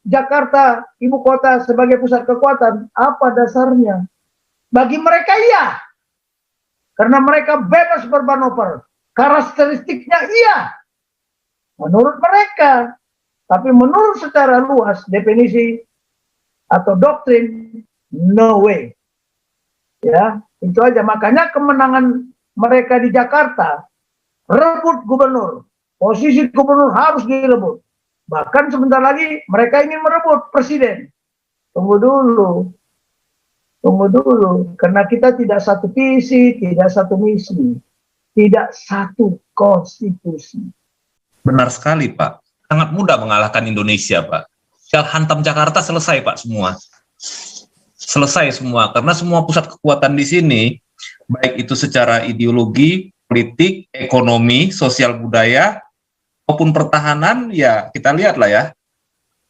Jakarta, ibu kota sebagai pusat kekuatan, apa dasarnya? Bagi mereka iya, karena mereka bebas bermanuver. Karakteristiknya iya, menurut mereka. Tapi menurut secara luas definisi atau doktrin, no way. Ya, itu aja. Makanya kemenangan mereka di Jakarta, rebut gubernur, posisi gubernur harus direbut. Bahkan sebentar lagi mereka ingin merebut presiden. Tunggu dulu, karena kita tidak satu visi, tidak satu misi, tidak satu konstitusi. Benar sekali, Pak. Sangat mudah mengalahkan Indonesia, Pak. Tinggal hantam Jakarta, selesai, Pak, semua. Selesai semua, karena semua pusat kekuatan di sini, baik itu secara ideologi, politik, ekonomi, sosial budaya, maupun pertahanan, ya kita lihat lah ya.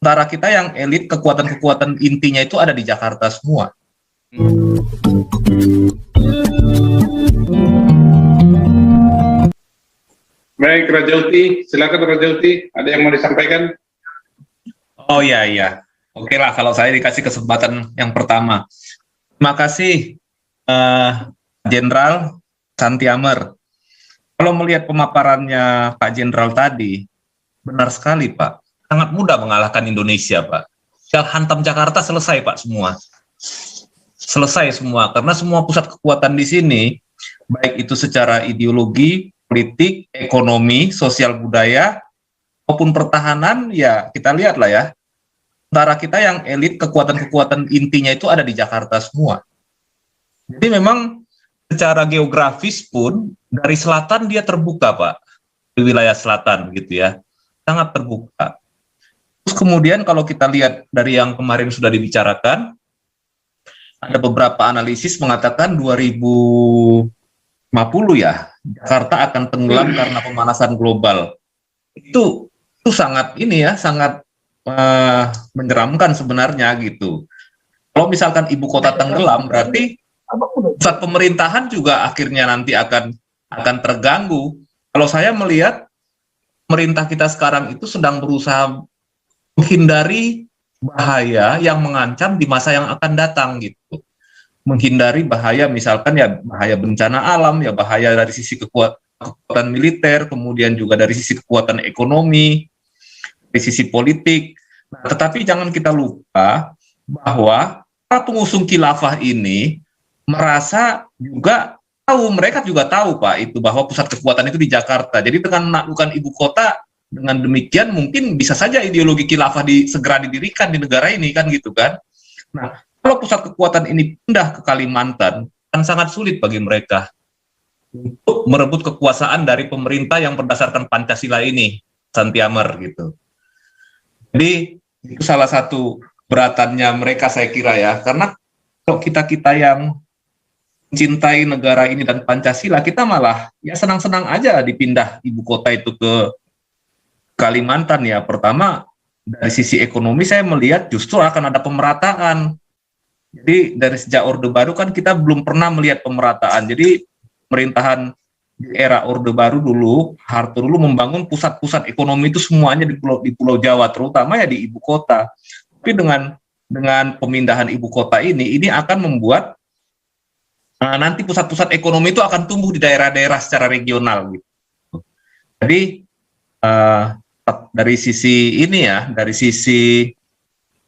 Antara kita yang elit, kekuatan-kekuatan intinya itu ada di Jakarta semua. Baik, Rajauti, silakan Rajauti, ada yang mau disampaikan? Oh iya. Oke lah, kalau saya dikasih kesempatan yang pertama. Terima kasih, Jenderal Santiamer. Kalau melihat pemaparannya Pak Jenderal tadi, benar sekali, Pak. Sangat mudah mengalahkan Indonesia, Pak. Tinggal hantam Jakarta, selesai, Pak, semua. Selesai semua, karena semua pusat kekuatan di sini, baik itu secara ideologi, politik, ekonomi, sosial budaya, maupun pertahanan, ya kita lihat lah ya. Antara kita yang elit, kekuatan-kekuatan intinya itu ada di Jakarta semua. Jadi memang secara geografis pun, dari selatan dia terbuka, Pak. Di wilayah selatan, gitu ya. Sangat terbuka. Terus kemudian kalau kita lihat dari yang kemarin sudah dibicarakan, ada beberapa analisis mengatakan 2050 ya, Jakarta akan tenggelam karena pemanasan global. Itu sangat ini ya, sangat menyeramkan sebenarnya gitu. Kalau misalkan ibu kota tenggelam, berarti pusat pemerintahan juga akhirnya nanti akan terganggu. Kalau saya melihat pemerintah kita sekarang itu sedang berusaha menghindari bahaya yang mengancam di masa yang akan datang gitu. Menghindari bahaya misalkan ya bahaya bencana alam, ya bahaya dari sisi kekuatan militer, kemudian juga dari sisi kekuatan ekonomi, dari sisi politik. Nah, tetapi jangan kita lupa bahwa para pengusung khilafah ini merasa juga mereka juga tahu Pak itu bahwa pusat kekuatan itu di Jakarta. Jadi dengan menaklukkan ibu kota, dengan demikian mungkin bisa saja ideologi khilafah segera didirikan di negara ini kan gitu kan. Nah, kalau pusat kekuatan ini pindah ke Kalimantan, kan sangat sulit bagi mereka untuk merebut kekuasaan dari pemerintah yang berdasarkan Pancasila ini, Santiamer gitu. Jadi itu salah satu beratannya mereka saya kira ya, karena kalau kita yang mencintai negara ini dan Pancasila, kita malah ya senang-senang aja dipindah ibu kota itu ke Kalimantan ya. Pertama dari sisi ekonomi saya melihat justru akan ada pemerataan. Jadi dari sejak Orde Baru kan kita belum pernah melihat pemerataan. Jadi pemerintahan di era Orde Baru dulu, Harto dulu membangun pusat-pusat ekonomi itu semuanya di Pulau Jawa, terutama ya di ibu kota. Tapi dengan pemindahan ibu kota ini akan membuat nanti pusat-pusat ekonomi itu akan tumbuh di daerah-daerah secara regional gitu. Jadi dari sisi ini ya, dari sisi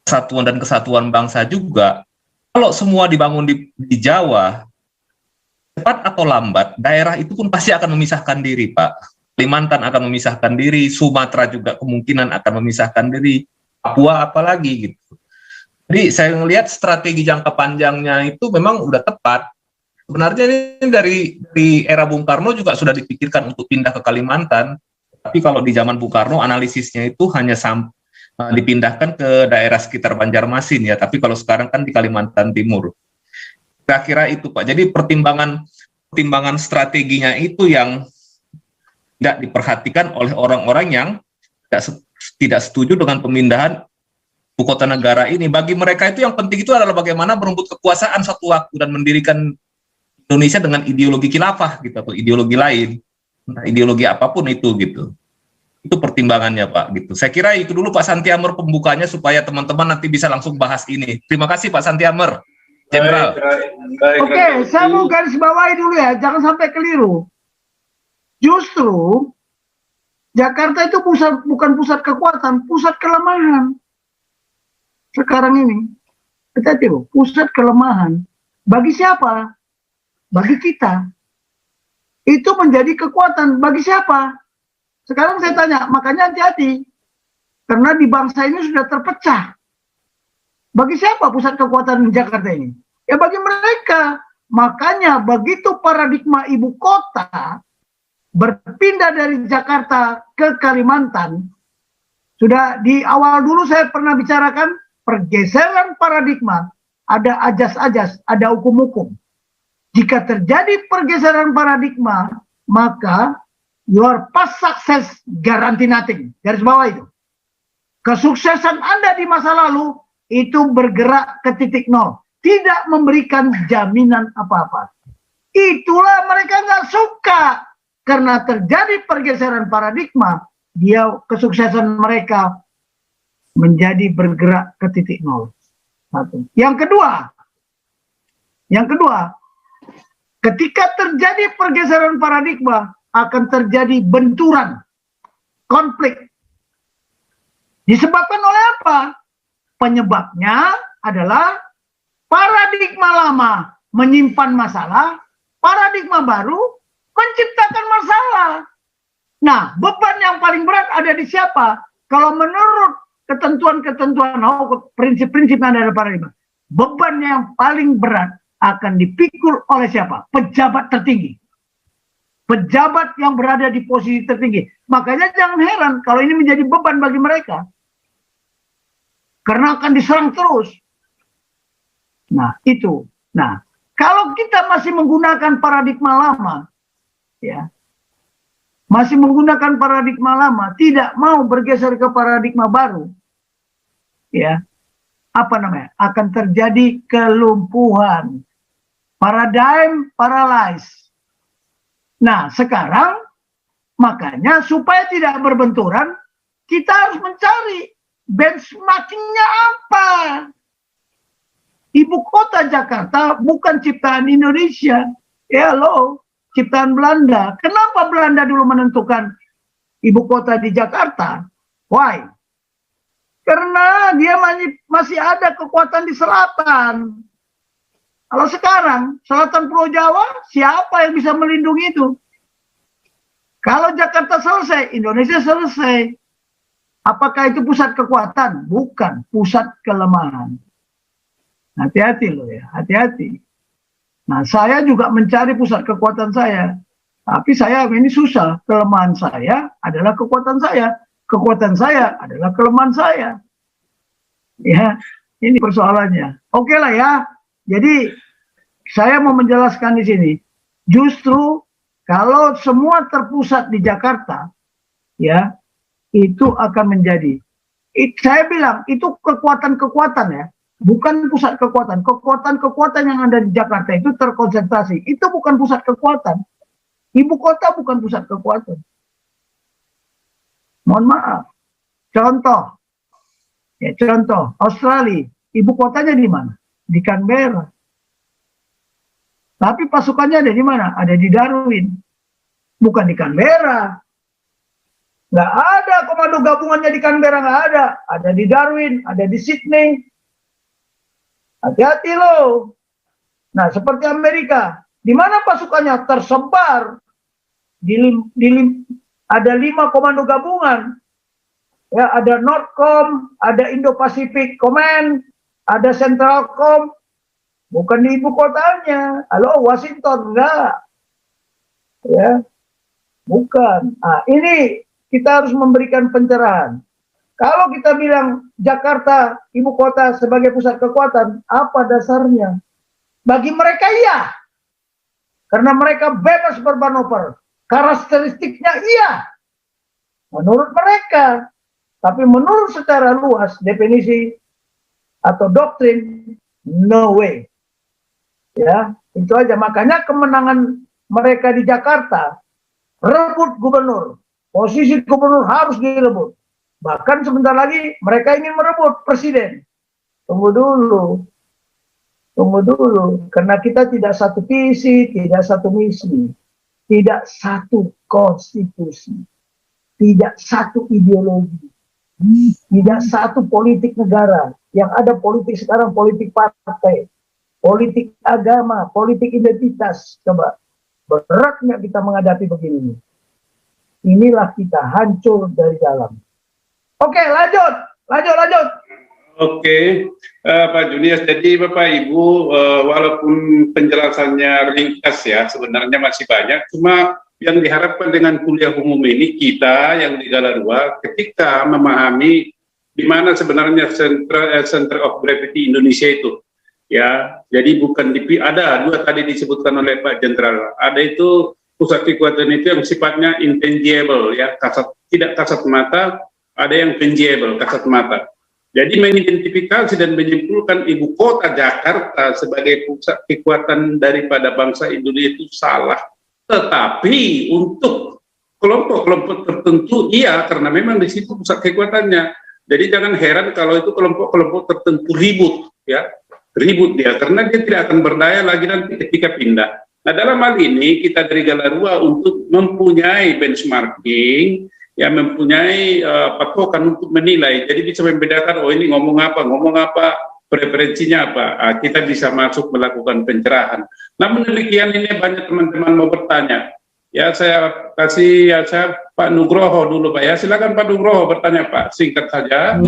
persatuan dan kesatuan bangsa juga, kalau semua dibangun di Jawa, cepat atau lambat, daerah itu pun pasti akan memisahkan diri, Pak. Kalimantan akan memisahkan diri, Sumatera juga kemungkinan akan memisahkan diri, Papua apalagi gitu. Jadi saya melihat strategi jangka panjangnya itu memang udah tepat. Sebenarnya ini dari era Bung Karno juga sudah dipikirkan untuk pindah ke Kalimantan, tapi kalau di zaman Bung Karno analisisnya itu hanya dipindahkan ke daerah sekitar Banjarmasin ya, tapi kalau sekarang kan di Kalimantan Timur. Kira-kira itu Pak. Jadi pertimbangan strateginya itu yang tidak diperhatikan oleh orang-orang yang tidak setuju dengan pemindahan ibu kota negara ini. Bagi mereka itu yang penting itu adalah bagaimana merebut kekuasaan satu waktu dan mendirikan Indonesia dengan ideologi khilafah gitu atau ideologi lain, entah ideologi apapun itu gitu. Itu pertimbangannya Pak. Gitu. Saya kira itu dulu Pak Santiamer pembukanya supaya teman-teman nanti bisa langsung bahas ini. Terima kasih Pak Santiamer, Jenderal. Baik, Oke, saya mau garis bawahi dulu ya, jangan sampai keliru. Justru Jakarta itu bukan pusat kekuatan, pusat kelemahan. Sekarang ini, kita tahu pusat kelemahan. Bagi siapa? Bagi kita. Itu menjadi kekuatan. Bagi siapa? Sekarang saya tanya, makanya hati-hati. Karena di bangsa ini sudah terpecah. Bagi siapa pusat kekuatan Jakarta ini? Ya bagi mereka. Makanya begitu paradigma ibu kota berpindah dari Jakarta ke Kalimantan, sudah di awal dulu saya pernah bicarakan pergeseran paradigma. Ada ajas-ajas, ada hukum-hukum. Jika terjadi pergeseran paradigma, maka your past success guarantee nothing. Garis bawah itu. Kesuksesan Anda di masa lalu itu bergerak ke titik nol. Tidak memberikan jaminan apa-apa. Itulah mereka nggak suka. Karena terjadi pergeseran paradigma, kesuksesan mereka menjadi bergerak ke titik nol. Satu. Yang kedua, ketika terjadi pergeseran paradigma, akan terjadi benturan, konflik. Disebabkan oleh apa? Penyebabnya adalah paradigma lama menyimpan masalah, paradigma baru menciptakan masalah. Nah, beban yang paling berat ada di siapa? Kalau menurut ketentuan-ketentuan prinsip-prinsip yang ada pada paradigma, beban yang paling berat akan dipikul oleh siapa? Pejabat tertinggi. Pejabat yang berada di posisi tertinggi. Makanya jangan heran kalau ini menjadi beban bagi mereka. Karena akan diserang terus. Nah, itu. Nah, kalau kita masih menggunakan paradigma lama, ya, masih menggunakan paradigma lama, tidak mau bergeser ke paradigma baru, ya, apa namanya? Akan terjadi kelumpuhan. Paradigm paralysis. Nah, sekarang makanya supaya tidak berbenturan, kita harus mencari benchmarkingnya apa. Ibu kota Jakarta bukan ciptaan Indonesia. Ya loh, ciptaan Belanda. Kenapa Belanda dulu menentukan ibu kota di Jakarta? Why? Karena dia masih ada kekuatan di selatan. Kalau sekarang, selatan Pulau Jawa, siapa yang bisa melindungi itu? Kalau Jakarta selesai, Indonesia selesai. Apakah itu pusat kekuatan? Bukan, pusat kelemahan. Hati-hati loh ya, hati-hati. Nah, saya juga mencari pusat kekuatan saya. Tapi saya ini susah. Kelemahan saya adalah kekuatan saya. Kekuatan saya adalah kelemahan saya. Ya, ini persoalannya. Oke lah ya. Jadi saya mau menjelaskan di sini, justru kalau semua terpusat di Jakarta, ya, itu akan menjadi. Saya bilang itu kekuatan-kekuatan ya, bukan pusat kekuatan. Kekuatan-kekuatan yang ada di Jakarta itu terkonsentrasi. Itu bukan pusat kekuatan. Ibu kota bukan pusat kekuatan. Mohon maaf. Contoh, ya contoh Australia, ibu kotanya di mana? Di Canberra. Tapi pasukannya ada di mana? Ada di Darwin. Bukan di Canberra. Nggak ada komando gabungannya di Canberra, nggak ada. Ada di Darwin, ada di Sydney. Hati-hati loh. Nah, seperti Amerika. Di mana pasukannya? Tersebar. Ada 5 komando gabungan. Ya, ada Northcom, ada Indo-Pacific Command, ada Centralcom, bukan di ibu kotanya. Halo, Washington, enggak. Ya, bukan. Nah, ini kita harus memberikan pencerahan. Kalau kita bilang Jakarta, ibu kota sebagai pusat kekuatan, apa dasarnya? Bagi mereka iya. Karena mereka bebas bermanuver. Karakteristiknya iya. Menurut mereka. Tapi menurut secara luas definisi atau doktrin, no way. Ya, itu aja. Makanya kemenangan mereka di Jakarta, rebut gubernur, Posisi gubernur harus direbut. Bahkan sebentar lagi mereka ingin merebut presiden. Tunggu dulu. Tunggu dulu. Karena kita tidak satu visi, tidak satu misi. Tidak satu konstitusi. Tidak satu ideologi. Tidak satu politik negara. Yang ada politik sekarang politik partai. Politik agama, politik identitas. Coba. Beratnya kita menghadapi begini. Inilah kita hancur dari dalam. Oke, lanjut. Oke, Pak Junius. Jadi Bapak Ibu, walaupun penjelasannya ringkas ya, sebenarnya masih banyak. Cuma yang diharapkan dengan kuliah umum ini, kita yang di Galarua, ketika memahami di mana sebenarnya center of gravity Indonesia itu, ya. Jadi bukan ada dua tadi disebutkan oleh Pak Jenderal. Ada itu pusat kekuatan itu yang sifatnya intangible, ya, tidak kasat mata. Ada yang tangible, kasat mata. Jadi mengidentifikasi dan menyimpulkan ibu kota Jakarta sebagai pusat kekuatan daripada bangsa Indonesia itu salah. Tetapi untuk kelompok-kelompok tertentu iya, karena memang di situ pusat kekuatannya. Jadi jangan heran kalau itu kelompok-kelompok tertentu ribut dia, karena dia tidak akan berdaya lagi nanti ketika pindah. Nah, dalam hal ini kita dari Galarua untuk mempunyai benchmarking, ya, mempunyai patokan untuk menilai, jadi bisa membedakan, oh ini ngomong apa, preferensinya apa, kita bisa masuk melakukan pencerahan. Namun demikian ini banyak teman-teman mau bertanya, ya saya kasih saya Pak Nugroho dulu Pak ya, silakan Pak Nugroho bertanya Pak, singkat saja.